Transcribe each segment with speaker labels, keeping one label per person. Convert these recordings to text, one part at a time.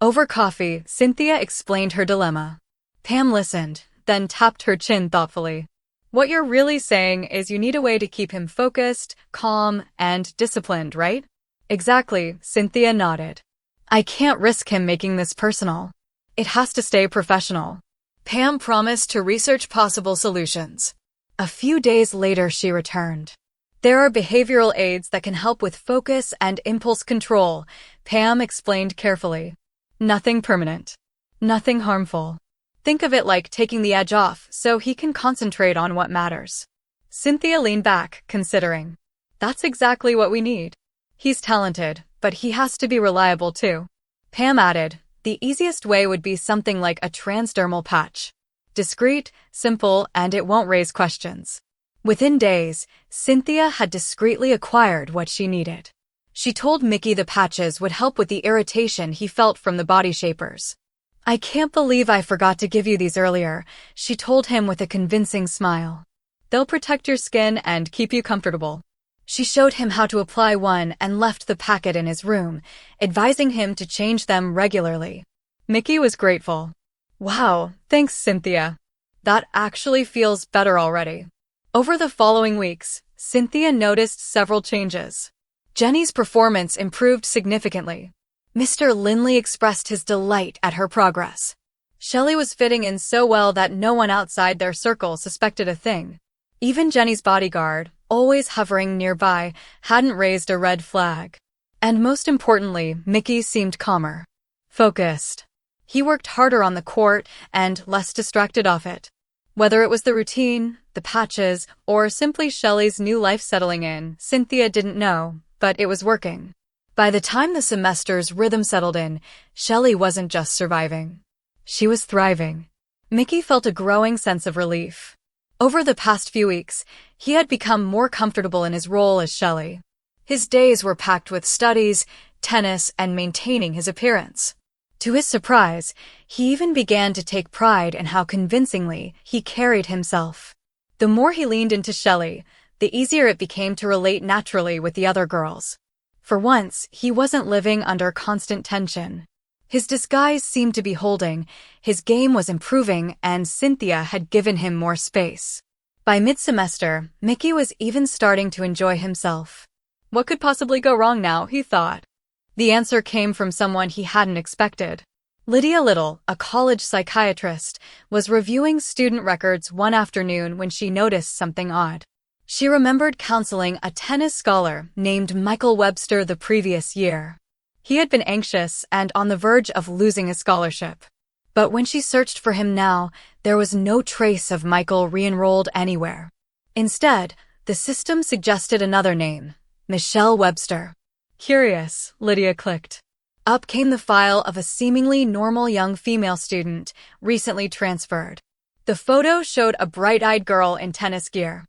Speaker 1: Over coffee, Cynthia explained her dilemma. Pam listened, then tapped her chin thoughtfully. What you're really saying is you need a way to keep him focused, calm, and disciplined, right? Exactly, Cynthia nodded. I can't risk him making this personal. It has to stay professional. Pam promised to research possible solutions. A few days later, she returned. There are behavioral aids that can help with focus and impulse control, Pam explained carefully. Nothing permanent. Nothing harmful. Think of it like taking the edge off so he can concentrate on what matters. Cynthia leaned back, considering. That's exactly what we need. He's talented, but he has to be reliable too. Pam added, the easiest way would be something like a transdermal patch. Discreet, simple, and it won't raise questions. Within days, Cynthia had discreetly acquired what she needed. She told Mickey the patches would help with the irritation he felt from the body shapers. I can't believe I forgot to give you these earlier, she told him with a convincing smile. They'll protect your skin and keep you comfortable. She showed him how to apply one and left the packet in his room, advising him to change them regularly. Mickey was grateful. Wow, thanks, Cynthia. That actually feels better already. Over the following weeks, Cynthia noticed several changes. Jenny's performance improved significantly. Mr. Linley expressed his delight at her progress. Shelley was fitting in so well that no one outside their circle suspected a thing. Even Jenny's bodyguard, always hovering nearby, hadn't raised a red flag. And most importantly, Mickey seemed calmer. Focused. He worked harder on the court and less distracted off it. Whether it was the routine, the patches, or simply Shelley's new life settling in, Cynthia didn't know, but it was working. By the time the semester's rhythm settled in, Shelley wasn't just surviving. She was thriving. Mickey felt a growing sense of relief. Over the past few weeks, he had become more comfortable in his role as Shelley. His days were packed with studies, tennis, and maintaining his appearance. To his surprise, he even began to take pride in how convincingly he carried himself. The more he leaned into Shelley, the easier it became to relate naturally with the other girls. For once, he wasn't living under constant tension. His disguise seemed to be holding, his game was improving, and Cynthia had given him more space. By mid-semester, Mickey was even starting to enjoy himself. What could possibly go wrong now, he thought. The answer came from someone he hadn't expected. Lydia Little, a college psychiatrist, was reviewing student records one afternoon when she noticed something odd. She remembered counseling a tennis scholar named Michael Webster the previous year. He had been anxious and on the verge of losing a scholarship. But when she searched for him now, there was no trace of Michael re-enrolled anywhere. Instead, the system suggested another name, Michelle Webster. Curious, Lydia clicked. Up came the file of a seemingly normal young female student, recently transferred. The photo showed a bright-eyed girl in tennis gear.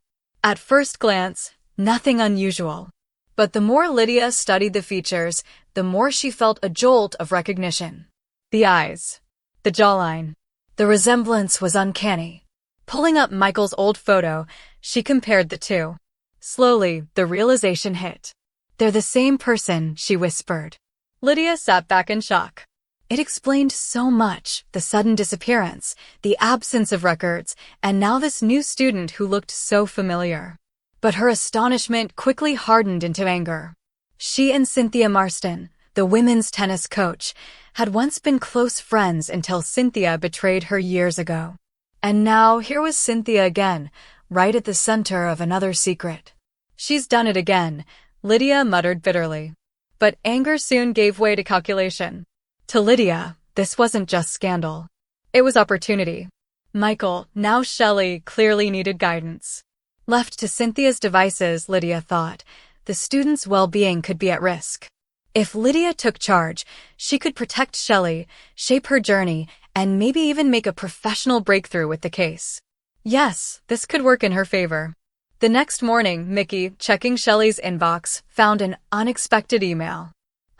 Speaker 1: At first glance, nothing unusual. But the more Lydia studied the features, the more she felt a jolt of recognition. The eyes. The jawline. The resemblance was uncanny. Pulling up Michael's old photo, she compared the two. Slowly, the realization hit. They're the same person, she whispered. Lydia sat back in shock. It explained so much, the sudden disappearance, the absence of records, and now this new student who looked so familiar. But her astonishment quickly hardened into anger. She and Cynthia Marston, the women's tennis coach, had once been close friends until Cynthia betrayed her years ago. And now here was Cynthia again, right at the center of another secret. She's done it again, Lydia muttered bitterly. But anger soon gave way to calculation. To Lydia, this wasn't just scandal. It was opportunity. Michael, now Shelley, clearly needed guidance. Left to Cynthia's devices, Lydia thought, the student's well-being could be at risk. If Lydia took charge, she could protect Shelley, shape her journey, and maybe even make a professional breakthrough with the case. Yes, this could work in her favor. The next morning, Mickey, checking Shelley's inbox, found an unexpected email.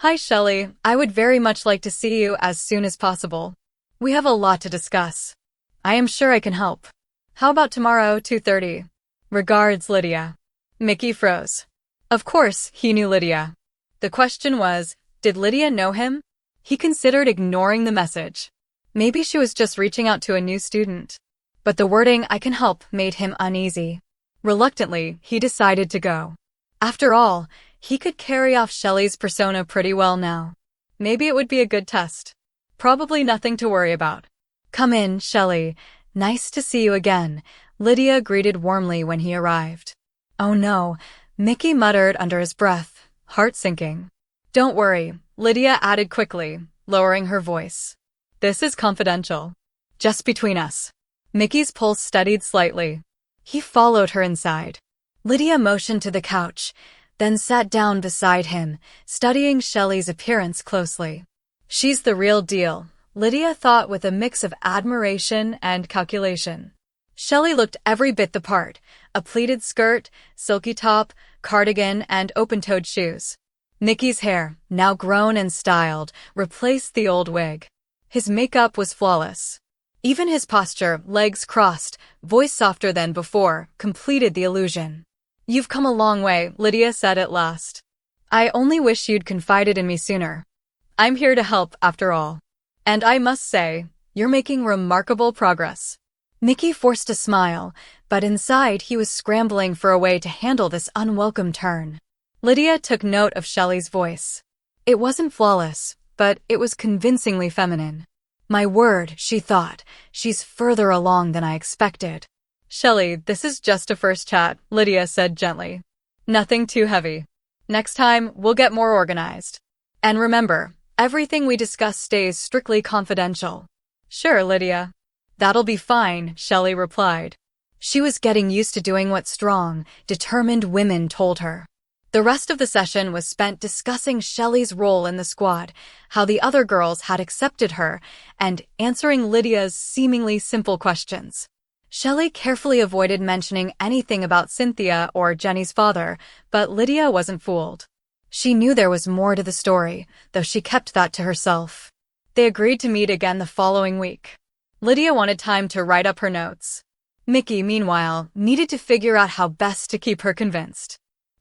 Speaker 1: Hi Shelley, I would very much like to see you as soon as possible. We have a lot to discuss. I am sure I can help. How about tomorrow, 2:30? Regards, Lydia. Mickey froze. Of course, he knew Lydia. The question was, did Lydia know him? He considered ignoring the message. Maybe she was just reaching out to a new student. But the wording "I can help" made him uneasy. Reluctantly, he decided to go. After all, he could carry off Shelley's persona pretty well now. Maybe it would be a good test. Probably nothing to worry about. "Come in, Shelley. Nice to see you again," Lydia greeted warmly when he arrived. "Oh no," Mickey muttered under his breath, heart sinking. "Don't worry," Lydia added quickly, lowering her voice. "This is confidential. Just between us." Mickey's pulse steadied slightly. He followed her inside. Lydia motioned to the couch, then sat down beside him, studying Shelley's appearance closely. "She's the real deal," Lydia thought with a mix of admiration and calculation. Shelley looked every bit the part: a pleated skirt, silky top, cardigan, and open-toed shoes. Mickey's hair, now grown and styled, replaced the old wig. His makeup was flawless. Even his posture, legs crossed, voice softer than before, completed the illusion. "You've come a long way," Lydia said at last. "I only wish you'd confided in me sooner. I'm here to help, after all. And I must say, you're making remarkable progress." Mickey forced a smile, but inside he was scrambling for a way to handle this unwelcome turn. Lydia took note of Shelley's voice. It wasn't flawless, but it was convincingly feminine. "My word," she thought, "she's further along than I expected." "Shelley, this is just a first chat," Lydia said gently. "Nothing too heavy. Next time, we'll get more organized. And remember, everything we discuss stays strictly confidential." "Sure, Lydia. That'll be fine," Shelley replied. She was getting used to doing what strong, determined women told her. The rest of the session was spent discussing Shelley's role in the squad, how the other girls had accepted her, and answering Lydia's seemingly simple questions. Shelley carefully avoided mentioning anything about Cynthia or Jenny's father, but Lydia wasn't fooled. She knew there was more to the story, though she kept that to herself. They agreed to meet again the following week. Lydia wanted time to write up her notes. Mickey, meanwhile, needed to figure out how best to keep her convinced.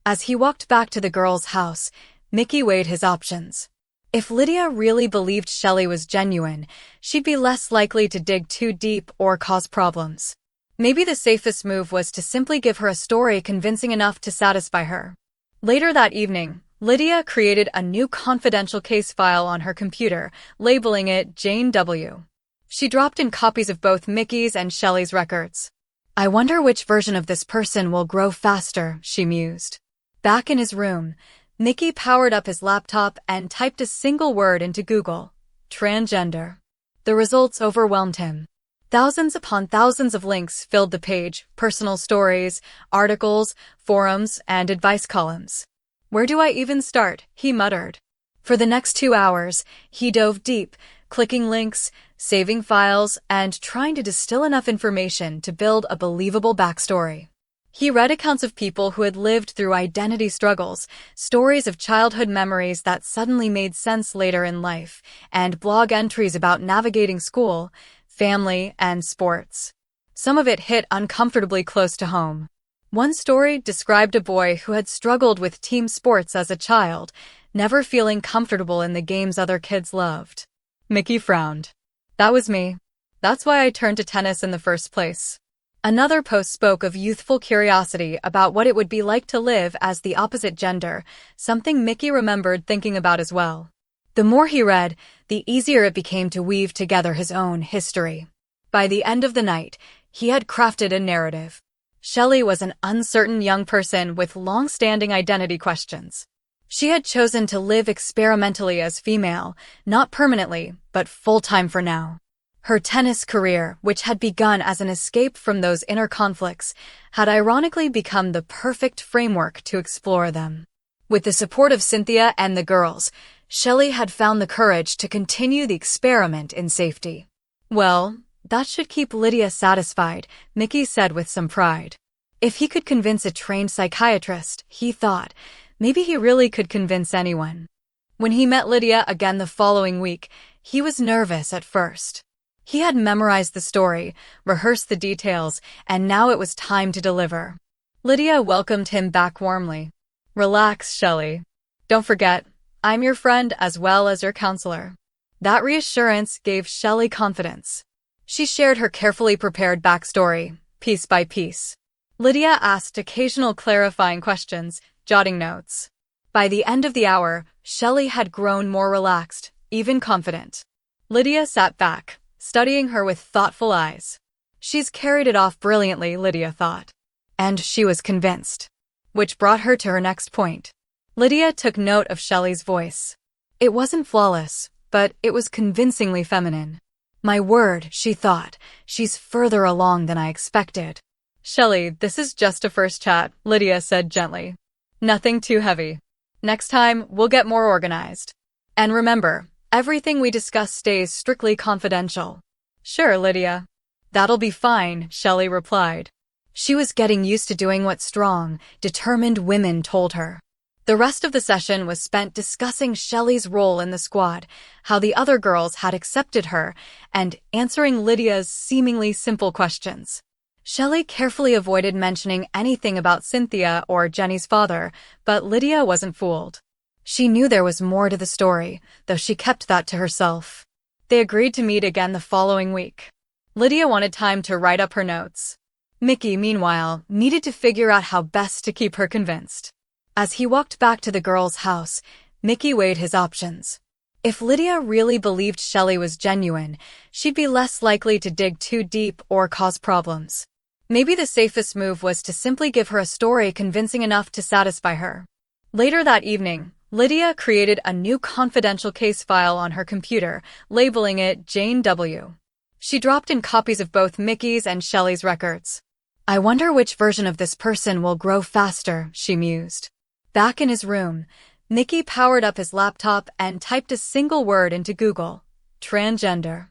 Speaker 1: As he walked back to the girls' house, Mickey weighed his options. If Lydia really believed Shelley was genuine, she'd be less likely to dig too deep or cause problems. Maybe the safest move was to simply give her a story convincing enough to satisfy her. Later that evening, Lydia created a new confidential case file on her computer, labeling it Jane W. She dropped in copies of both Mickey's and Shelley's records. "I wonder which version of this person will grow faster," she mused. Back in his room, Mickey powered up his laptop and typed a single word into Google: transgender. The results overwhelmed him. Thousands upon thousands of links filled the page: personal stories, articles, forums, and advice columns. "Where do I even start?" he muttered. For the next 2 hours, he dove deep, clicking links, saving files, and trying to distill enough information to build a believable backstory. He read accounts of people who had lived through identity struggles, stories of childhood memories that suddenly made sense later in life, and blog entries about navigating school, family, and sports. Some of it hit uncomfortably close to home. One story described a boy who had struggled with team sports as a child, never feeling comfortable in the games other kids loved. Mickey frowned. "That was me. That's why I turned to tennis in the first place." Another post spoke of youthful curiosity about what it would be like to live as the opposite gender, something Mickey remembered thinking about as well. The more he read, the easier it became to weave together his own history. By the end of the night, he had crafted a narrative. Shelley was an uncertain young person with long-standing identity questions. She had chosen to live experimentally as female, not permanently, but full-time for now. Her tennis career, which had begun as an escape from those inner conflicts, had ironically become the perfect framework to explore them. With the support of Cynthia and the girls, Shelley had found the courage to continue the experiment in safety. "Well, that should keep Lydia satisfied," Mickey said with some pride. If he could convince a trained psychiatrist, he thought, maybe he really could convince anyone. When he met Lydia again the following week, he was nervous at first. He had memorized the story, rehearsed the details, and now it was time to deliver. Lydia welcomed him back warmly. "Relax, Shelley. Don't forget, I'm your friend as well as your counselor." That reassurance gave Shelley confidence. She shared her carefully prepared backstory, piece by piece. Lydia asked occasional clarifying questions, jotting notes. By the end of the hour, Shelley had grown more relaxed, even confident. Lydia sat back, studying her with thoughtful eyes. She's carried it off brilliantly, Lydia thought. And she was convinced. Which brought her to her next point. Lydia took note of Shelley's voice. It wasn't flawless, but it was convincingly feminine. My word, she thought, she's further along than I expected. Shelley, this is just a first chat, Lydia said gently. Nothing too heavy. Next time, we'll get more organized. And remember, everything we discuss stays strictly confidential. Sure, Lydia. That'll be fine, Shelley replied. She was getting used to doing what strong, determined women told her. The rest of the session was spent discussing Shelley's role in the squad, how the other girls had accepted her, and answering Lydia's seemingly simple questions. Shelley carefully avoided mentioning anything about Cynthia or Jenny's father, but Lydia wasn't fooled. She knew there was more to the story, though she kept that to herself. They agreed to meet again the following week. Lydia wanted time to write up her notes. Mickey, meanwhile, needed to figure out how best to keep her convinced. As he walked back to the girls' house, Mickey weighed his options. If Lydia really believed Shelley was genuine, she'd be less likely to dig too deep or cause problems. Maybe the safest move was to simply give her a story convincing enough to satisfy her. Later that evening, Lydia created a new confidential case file on her computer, labeling it Jane W. She dropped in copies of both Mickey's and Shelley's records. I wonder which version of this person will grow faster, she mused. Back in his room, Mickey powered up his laptop and typed a single word into Google: transgender.